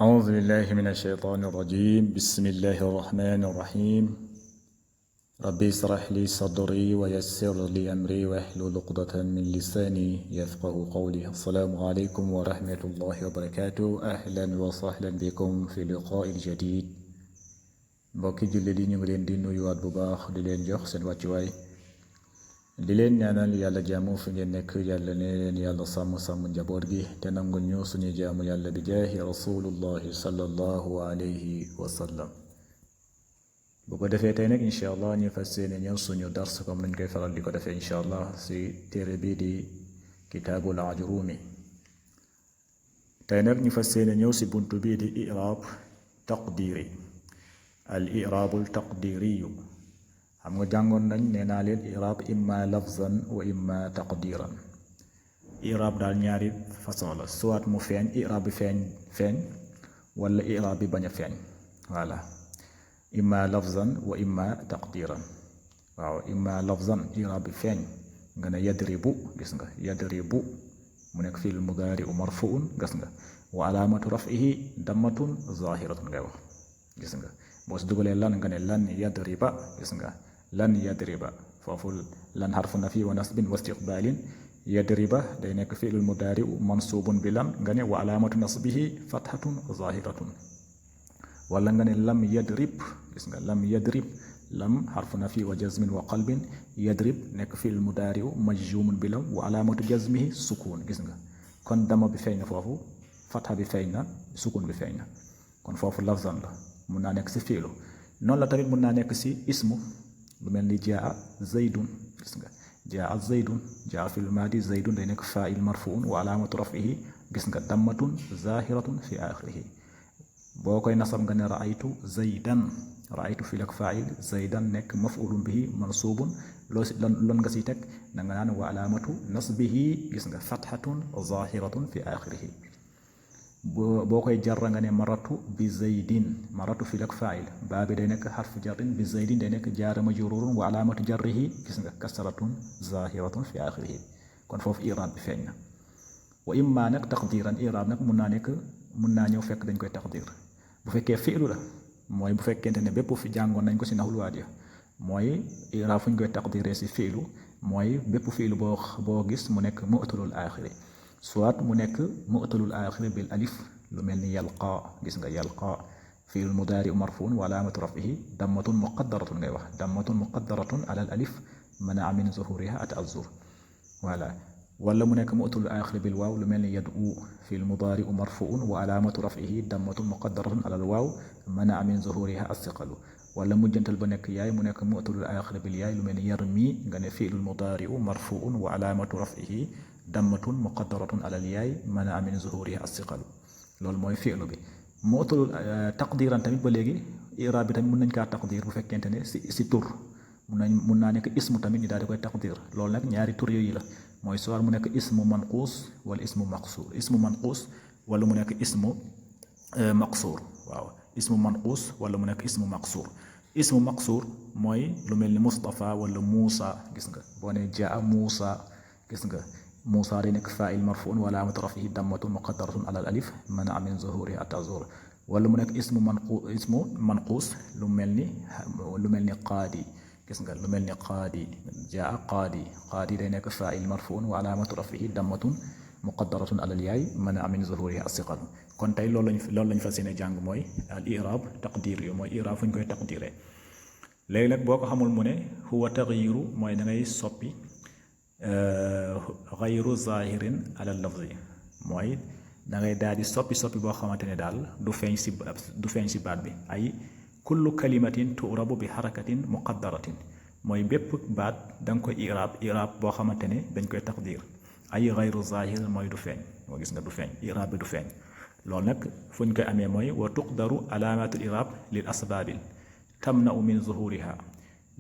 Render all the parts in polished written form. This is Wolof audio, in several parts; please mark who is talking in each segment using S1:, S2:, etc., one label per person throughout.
S1: أعوذ بالله من الشيطان الرجيم بسم الله الرحمن الرحيم ربي اشرح لي صدري ويسر لي أمري واحلل عقدة من لساني يفقه قولي السلام عليكم ورحمة الله وبركاته أهلا وسهلا بكم في لقاء جديد mbokki julli di ñu ngi leen di nuyuwaat bu baax di leen jox seen wàccuwaay di leen ñaanal yàlla jaamu fi ngeen nekk yàlla ne leen yàlla sàmm njaboot gi te nangul ñu suñu jaamu yàlla bi jaahi rasulullahi sallallahu alayhi wa sallam bu ko defee tey nag incha allah ñu fas yéene ñëw suñu dars comme nañ koy faral di ko defee incha allah si téere bii di kitaabul ajrumi tey nag ñu fas yéene ñëw si buntu bii di i'raab taqdiri al i'raabul taqdiriyu xam nga jàngoon nañ nee naa leen i'raab imma lafzan wa imma taqdiran i'raab daal ñaari façon la soit mu feeñ i'raab bi feeñ wala i'raab bi bañ a feeñ voilà imma lafzan wa imma taqdiran waaw imma lafzan i'raab bi feeñ nga ne yadribu gis nga yadribu mu nekk fi'l mudaari'u marfu'un gis nga wa alaamatu raf'ihi dammatun zaahiratun ngay wax gis nga boo si dugalee lan nga ne lan yadriba gis nga lan yadriba foofu lan xarfu nafi wa nasbin wa istiqbalin yadriba day nekk fi'lul mudaari'u mansubun bi lan nga ne wa alaamatu nasbihi fathatun zahiratun wala nga ne lam yadrib gis nga lam yadrib lam xarfu nafi wa jazmin wa qalbin yadrib nekk fi'lul mudaari'u majzumun bi lam wa alaamatu jazmihi sukun gis nga kon dama bi feeñ na foofu fatha bi feeñ na sukun bi feeñ na kon foofu lafzan la mun naa nekk si fiilu noonu la tamit mun naa nekk si ismu lu mel ni jaa zaydun gis nga jaa zaydun jaa fil maadi zaydun day nekk faa'il marfuun wa alaamatu raf'ihi gis nga dammatun zaahiratun fi aaxirihi boo koy nasab nga ne ra'aytu zaydan ra'aytu fil ak faa'il zaydan nekk maf'ulun bihi mansuubun loo si lan nga siy teg da nga naan wa alaamatu nasbihi gis nga fathatun zaahiratun fi aaxirihi boo koy jarra nga ne maratu bi zaydin maratu fil ak faa'il baa bi day nekk xarfu jarrin bi zaydin day nekk jaara majruurun wa alaamatu jarrihi gis nga kasratun zaahiratun fi aaxirihi kon foofu i'raab bi feeñ na wa imma nag taqdiran i'raab nag mun naa ñëw fekk dañ koy taqdir bu fekkee fi'lu la mooy bu fekkente ne bépp fi jàngoon nañ ko si naxul waadiya mooy i'raab fu ñu koy taqdiree si fi'lu mooy bépp fi'lu boo gis mu nekk mu'talul aaxiri soit mu nekk mu'talul aaxiri bil alif lu mel ni yalqa gis nga yalqa fi'l mudaari marfuun wa alaamatu raf'ihi dammatun muqaddaratun ngay wax dammatun muqaddaratun ala al alif mana'a min zuhuriha at-ta'azzur voilà wala mu nekk mu'talul aaxiri bil waaw lu mel ni yad'u fi'l mudaari marfuun wa alaamatu raf'ihi dammatun muqaddaratun ala al waaw mana'a min zuhuriha as-siqalu wala mujjantal ba nekk yaay mu nekk mu'talul aaxiri bil yaay lu mel ni yarmi nga ne fi'l mudaari marfuun wa alaamatu raf'ihi dammatun muqaddaratun ala al yaay mana'a min zuhuriha as-siqalu loolu mooy fi'lu bi mu'talul taqdiran tamit ba léegi i'raab bi tamit mën nañ kaa taqdir bu fekkente ne si tur mun naa nekk ismu tamit ñu daal di koy taqdir loolu nag ñaari tur yooyu la mooy soit mu nekk ismu manquus wala ismu maqsuur ismu manquus wala mu nekk ismu maqsuur waaw ismu manquus wala mu nekk ismu maqsuur ismu maqsuur mooy lu mel ni Mustafa wala Muusa gis nga boo ne jaa Muusa gis nga Muusa day nekk faa'il marfuun wa alaamatu raf'ihi dammatun muqaddaratun ala al alif mana'a min zuhuriha at-ta'azzur wala mu nekk ismu manquus lu mel ni qaadi gis nga lu mel ni qaadi jaa qaadi day nekk faa'il marfuun wa alaamatu raf'ihi dammatun muqaddaratun ala al yaay mana'a min zuhuriha as-siqal kon tey loolu lañ fas yéene jàng mooy al i'raab taqdir yu mooy i'raab fu ñu koy taqdiree léegi nag boo ko xamul mu ne huwa taghyiru mooy da ngay soppi xayru zahirin ala lafzi mooy da ngay daal di soppi boo xamante ne daal du feeñ si baat bi ay kullu kalimatin tu'rabu bi harakatin muqaddaratin mooy bépp baat da nga koy i'raab boo xamante ne dañ koy taqdir ay xayru zahir mooy du feeñ moo gis nga du feeñ i'raab bi du feeñ loolu nag fu ñu koy amee mooy wa tuqdaru alaamatul i'raab lil asbaabil tamna'u min zuhuriha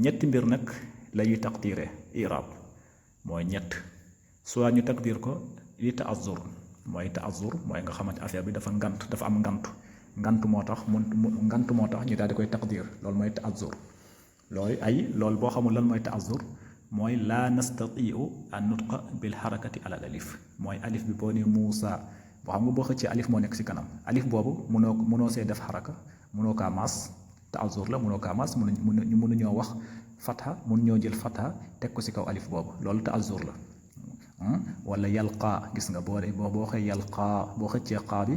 S1: ñetti mbir nag la ñuy taqdiree i'raab mooy ñett soit ñu taqdir ko li ta'azzur mooy nga xamante affaire bi dafa am ngant moo tax ñu daal di koy taqdir loolu mooy ta'azzur loolu boo xamul lan mooy ta'azzur mooy laa nastati'u an nutqa bil harakati ala al alif mooy alif bi boo ne Muusa boo xam nga boo xëccee alif moo nekk ci kanam alif boobu mënoo see def xaraka mënoo kaa maas ta'azzur la mënoo kaa maas mënuñoo wax fatha mënuñoo jël fatha teg ko ci kaw alif boobu loolu ta'azzur la wala yalqaa gis nga boo xëy yalqaa boo xëccee xaa bi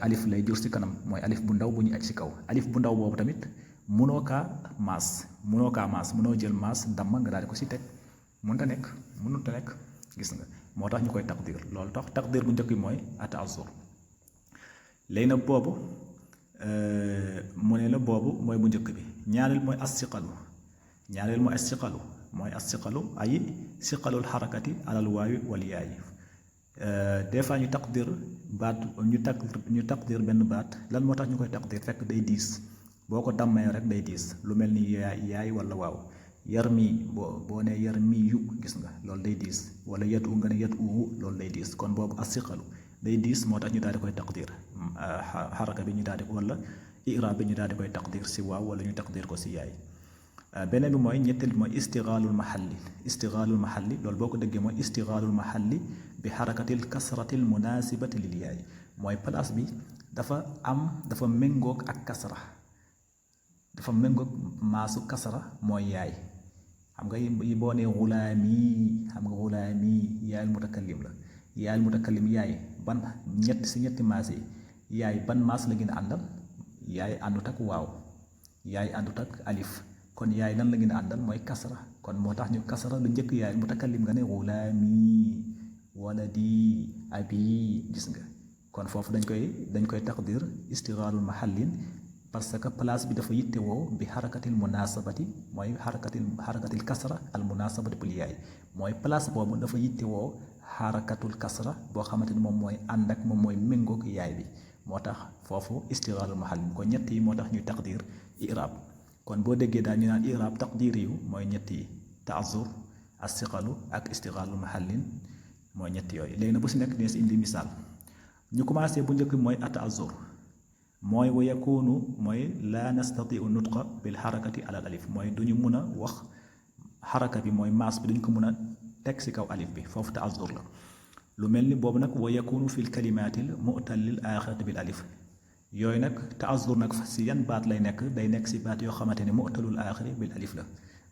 S1: alif lay jur ci kanam mooy alif bu ndaw bu ñu aj ci kaw alif bu ndaw boobu tamit mënoo kaa maas mënoo jël maas damma nga daal di ko ci teg mënut a nekk gis nga moo tax ñu koy taqdir loolu tax taqdir bu njëkk bi mooy ata'azzur léegi nag boobu mu ne la boobu mooy bu njëkk bi ñaareel mooy as-siqalu ay siqalul xarakati alal waawi wal yaayi des fois ñu taqdir baat ñu taqdir benn baat lan moo tax ñu koy taqdir fekk day diis boo ko dammee rek day diis lu mel ni yaay wala waaw yar mii boo ne yar mii yu gis nga loolu day diis wala yat u nga ne yat uwu loolu day diis kon boobu as-siqalu day diis moo tax ñu daal di koy taqdir xaraka bi ñu daal di ko wala i'raab bi ñu daal di koy taqdir si waaw wala ñu taqdir ko si yaay beneen bi mooy ñetteel bi mooy istigaalul maxalli loolu boo ko déggee mooy istigaalul maxalli bi xarakatil kasratil munaasibati lil yaay mooy place bi dafa méngoog ak kasra dafa méngoog maasu kasra mooy yaay xam nga yi boo nee xulaami xam nga xulaami yaayul mutakallim la yaayul mutakallim yaay ban ñetti maas yi yaay ban maas la gën a àndal yaay àndut ak waaw yaay àndut ak alif kon yaay lan la gën a àndal mooy kasra kon moo tax ñu kasra lu njëkk yaayul mutakallim nga ne xulaami waladi abi gis nga kon foofu dañ koy taqdir istigaalul mahallin parce que place bi dafa yittewoo bi xarakatil munasabati mooy xarakatil kasra al munasabati bil yaay mooy place boobu dafa yittewoo xarakatul kasra boo xamante ni moom mooy ànd ak moom mooy méngoog yaay bi moo tax foofu istigaalul mahallin kon ñett yi moo tax ñuy taqdir i'raab kon boo déggee daal ñu naan i'raab taqdir yu mooy ñett yi ta'azzur as-siqalu ak istigaalul mahallin mooy ñett yooyu léegi nag bu si nekk dina si indi misaal ñu commencé bu njëkk mooy at-ta'azzur mooy wa yakunu mooy laa nastatiu nutqa bil xarakati alal alif mooy du ñu mun a wax xaraka bi mooy maas bi duñ ko mun a teg si kaw alif bi foofu ta'azzur la lu mel ni boobu nag wa yakunu fil kalimaatil mu'tallil aaxirati bil alif yooyu nag ta'azzur nag si yan baat lay nekk day nekk si baat yoo xamante ne mu'tallul aaxiri bil alif la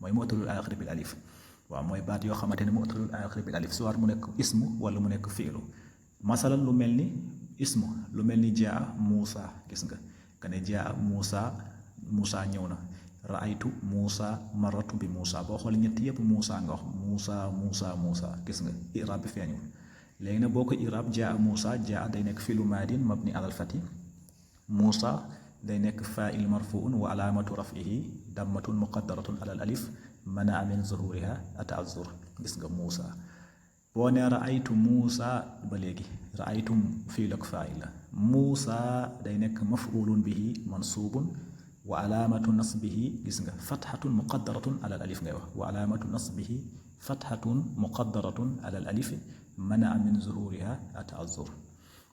S1: mooy mu'tallul aaxiri bil alif waaw mooy baat yoo xamante ne mu'tallul aaxiri bil alif soit mu nekk ismu wala mu nekk fiilu masalan lu mel ni ismu lu mel ni jaa Muusa gis nga ne jaa Muusa ñëw na raaytu Muusa maratu bi Muusa boo xoolee ñett yëpp Muusa nga wax Muusa gis nga i'raab bi feeñul léegi nag boo ko i'raab jaa Muusa jaa day nekk fi'lu maadin mabni alal fati Muusa day nekk faa'il marfuun wa alaamatu raf'ihi dammatun muqaddaratun alal alif manaa min zuhuriha at-ta'azzur gis nga Muusa boo nee raaytu Muusa ba léegi raaytu fii lak faa'il la Muusa day nekk maf'ulun bihi mansuubun wa alaamatu nasbihi gis nga fathatun muqaddaratun alal alif ngay wax wa alaamatu nasbihi fathatun muqaddaratun alal alif manaa min zuhuriha at-ta'azzur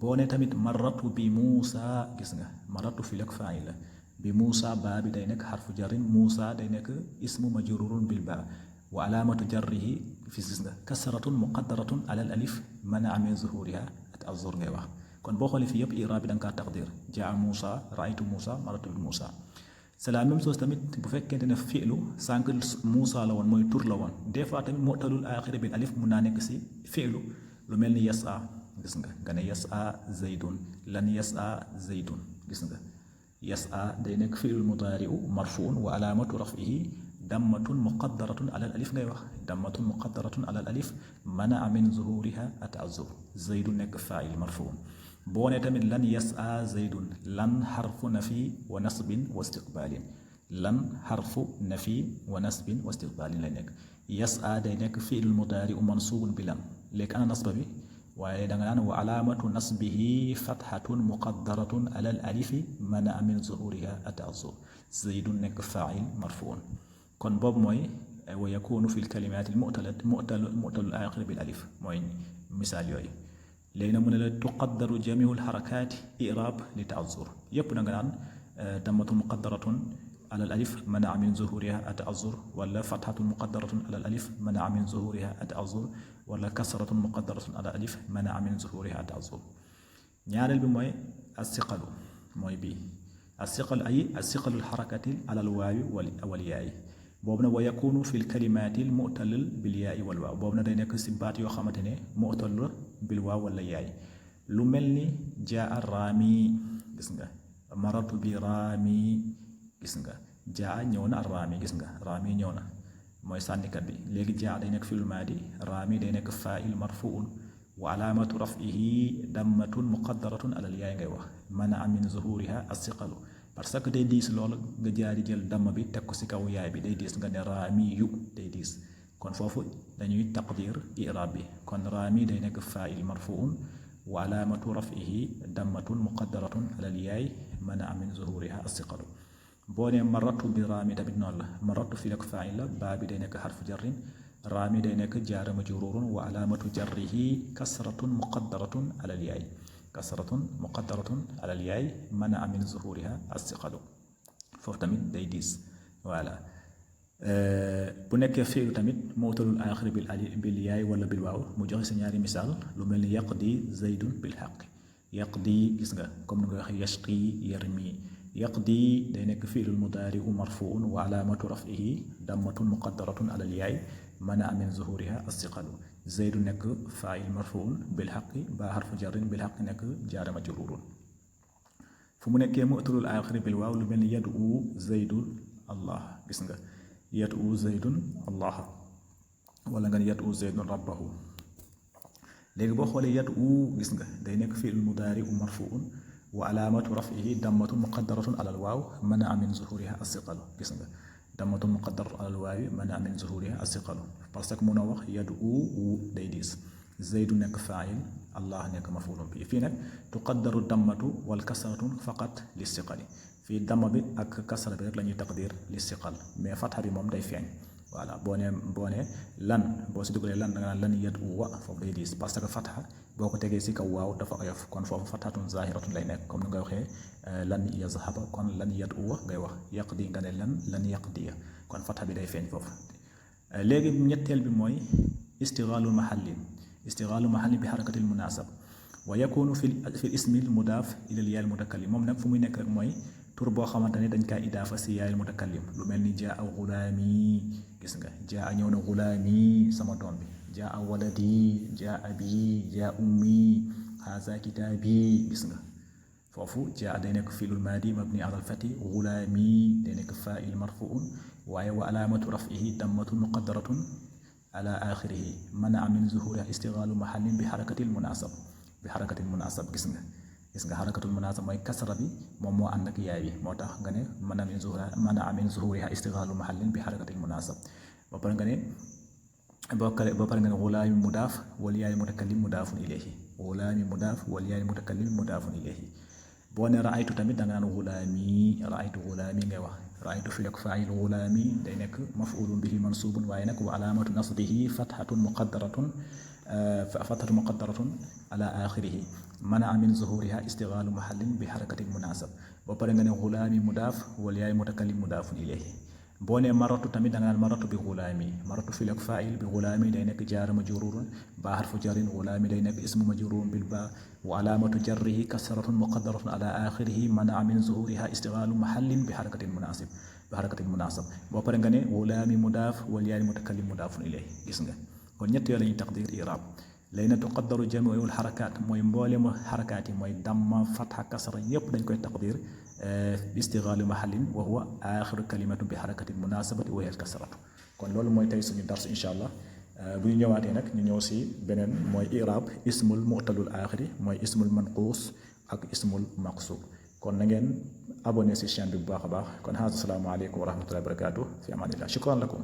S1: boo nee tamit maratu bi Muusa gis nga maratu fii lak faa'il la bi Muusa baa bi day nekk xarfu jarrin Muusa day nekk ismu majrurun bil baa wa alaamatu jarrihi fi gis nga kasratun muqaddaratun alal alif manaa min zuhuriha at-ta'azzur ngay wax kon boo xoolee fii yëpp i'raab bi da nga kaa taqdir jaa Muusa raaytu Muusa maratu bi Muusa c'est la même chose tamit bu fekkente ne fi'lu sànq Muusa la woon mooy tur la woon des fois tamit mu'tallul aaxiri bil alif mun naa nekk si fi'lu lu mel ni yas'a gis nga ne yas'a zaydun lan yas'a zaydun gis nga yas'a day nekk fi'lu mudaari'u marfuun wa alaamatu raf'ihi dammatun muqaddaratun alal alif ngay wax dammatun muqaddaratun alal alif manaa min zuhuriha at-ta'azzur zaydun nekk faa'il marfuun boo nee tamit lan yas'a zaydun lan xarfu nafi wa nasbin wa istiqbaalin lan xarfu nafi wa nasbin wa istiqbaalin lay nekk yas'a day nekk fi'il mudaari mansuubun bi lan léegi ana nasba bi waaye da nga naan wa alaamatu nasbihi fathatun muqaddaratun alal alifi manaa min zuhuriha at-ta'azzur zaydun nekk faa'il marfuun kon boobu mooy wa yakunu fil kalimaati mu'talul aaxir bil alif mooy misaal yooyu léegi nag mu ne la tuqaddaru jamiul xarakaati i'raab li ta'azzur yépp da nga naan dammatun muqaddaratun alal alif manaa min zuhuriha at-ta'azzur wala fathatun muqaddaratun alal alif manaa min zuhuriha at-ta'azzur wala kasratun muqaddaratun alal alif manaa min zuhuriha at-ta'azzur ñaareel bi mooy asiqalu mooy bii asiqalu ay asiqalu alxarakati alal waawi wal yaayi boobu nag wa yakunu fi lkalimaati l mu'talil bil yaayi wal waaw boobu nag day nekk si baat yoo xamante ne mu'talil bil waaw wala yaay lu mel ni jaa raami gis nga maratu bi raami gis nga jaa ñëw na raami gis nga raami ñëw na mooy sànnikat bi léegi jaa day nekk fi'l maadi raami day nekk faa'il marfuun wa alaamatu raf'ihi dammatun muqaddaratun alal yaay ngay wax mana min zuhuriha asiqalu parce que day diis loolu nga jaari jël damm bi teg ko si kaw yaay bi day diis nga ne raami yu day diis kon foofu dañuy taqdir i'raab bi kon raami day nekk faa'il marfuun wa alaamatu raf'ihi dammatun muqaddaratun alal yaay mana min zuhuriha asiqalu boo nee maratu bi raami tamit noonu la maratu fi nekk faa'il la baa bi day nekk xarfu jarrin raami day nekk jaara majruurun wa alaamatu jarrihi kasratun muqaddaratun alal yaay kasratun muqaddaratun alal yaay mana min zuhuriha asiqalu foofu tamit day diis voilà bu nekkee fi'lu tamit mu'talul aaxir bil yaay wala bil waaw mu joxe si ñaari misaal lu mel ni yaqdi zaydun bil xaq yaqdi gis nga comme ni nga waxee yashqi yarmi yaqdi day nekk fi'lul mudaari'u marfuun wa alaamatu raf'ihi dammatun muqaddaratun alal yaay mana min zuhuriha asiqalu zaydu nekk faa'il marfuun bil xaqi ba xarfu jarrin bil xaqi nekk jaara majruurun fu mu nekkee mu'talul aaxir bil waaw lu mel ni yad'u zaydun allah gis nga yad'u zaydun allah wala nga ne yad'u zaydun rabbahu léegi boo xoolee yad'u gis nga day nekk fi'il mudaari'u marfuun wa alaamatu raf'ihi dammatun muqaddaratun alal waaw mana min zuhuriha asiqalu gis nga dammatun muqaddaratun alal waawi mana min zuhuriha asiqalu parce que mun a wax yad'u day diis zaydu nekk faa'il allah nekk maf'ulun bi fii nag tuqaddaru dammatu wal kasratun faqat li siqali fii damma bi ak kasra bi rek la ñuy taqdir li siqal mais fatha bi moom day feeñ voilà boo nee lan boo si dugalee lan da nga naan lan yad'u wa foofu day diis parce que fatha boo ko tegee si kaw waaw dafa oyof kon foofu fathatun zahiratun lay nekk comme ni nga waxee lan yazhaba kon lan yad'u wa ngay wax yaqdi nga ne lan yaqdiya kon fatha bi day feeñ foofu léegi ñetteel bi mooy istighalu mahallin bi harakatil munasab wa yakunu fi ismil mudaaf ilal yaa'il mutakallim moom nag fu muy nekk rek mooy tur boo xamante ne dañ kaa idaafa si yaa'il mutakallim lu mel ni jaa gulaami gis nga jaa ñëw na gulaami sama doom bi jaa waladi jaa bi jaa ummi haza kitaabi gis nga foofu jaa day nekk fi'lul maadi mabni alal fati gulaami day nekk faa'il marfuun waaye wa alaamatu raf'ihi dammatun muqaddaratun ala aaxirihi mana min zuhuriha istighalu mahallin bi harakatil munasab gis nga xarakatul munaasab mooy kasra bi moom moo ànd ak yaay bi moo tax nga ne mana min zuhuriha istighalu mahallin bi xarakatil munaasab ba pare nga ne gulaami mudaaf wal yaay mutakallim mudaafun ilayhi gulaami mudaaf wal yaay mutakallim mudaafun ilayhi boo ne raaytu tamit da nga naan raaytu gulaami ngay wax raaytu fi ak faa'il gulaami day nekk maf'ulun bihi mansubun waaye nag wa alaamatu nasbihi fathatun muqaddaratun ala aaxirihi mana min zuhuriha istighalu mahallin bi harakatil munasab ba pare nga ne gulaami mudaaf wal yaay mutakallim mudaafun ilayhi boo nee maratu tamit da nga naan maratu bi gulaami maratu fil ak faa'il bi gulaami day nekk jaara majruurun ba harfu jarrin gulaami day nekk ismu majruurun bil baa wa alaamatu jarrihi kasratun muqaddaratun ala aaxirihi mana min zuhuriha istighalu mahallin bi harakatil munasab boo pare nga ne gulaami mudaaf wal yaay mutakallim mudaafun ilayhi gis nga kon ñett yoo la ñuy taqdir i'raab léegi nag tuqaddaru jami'ul xarakaat mooy mboolemu xarakaat yi mooy damma fatha kasra yépp dañ koy taqdir bi istighaali mahallin wa huwa aaxiru kalimatin bi xarakatin munasabati wa hiya al kasratu kon loolu mooy tey suñu dars incha allah bu ñu ñëwaatee nag ñu ñëw si beneen mooy i'raab ismul mu'talul aaxiri mooy ismul manquus ak ismul maqsuub kon na ngeen abonné si chaîne bi bu baax a baax kon assalaamu aleykum wa rahmatullahi wa barakaatuh fi amaanillah shukran lakum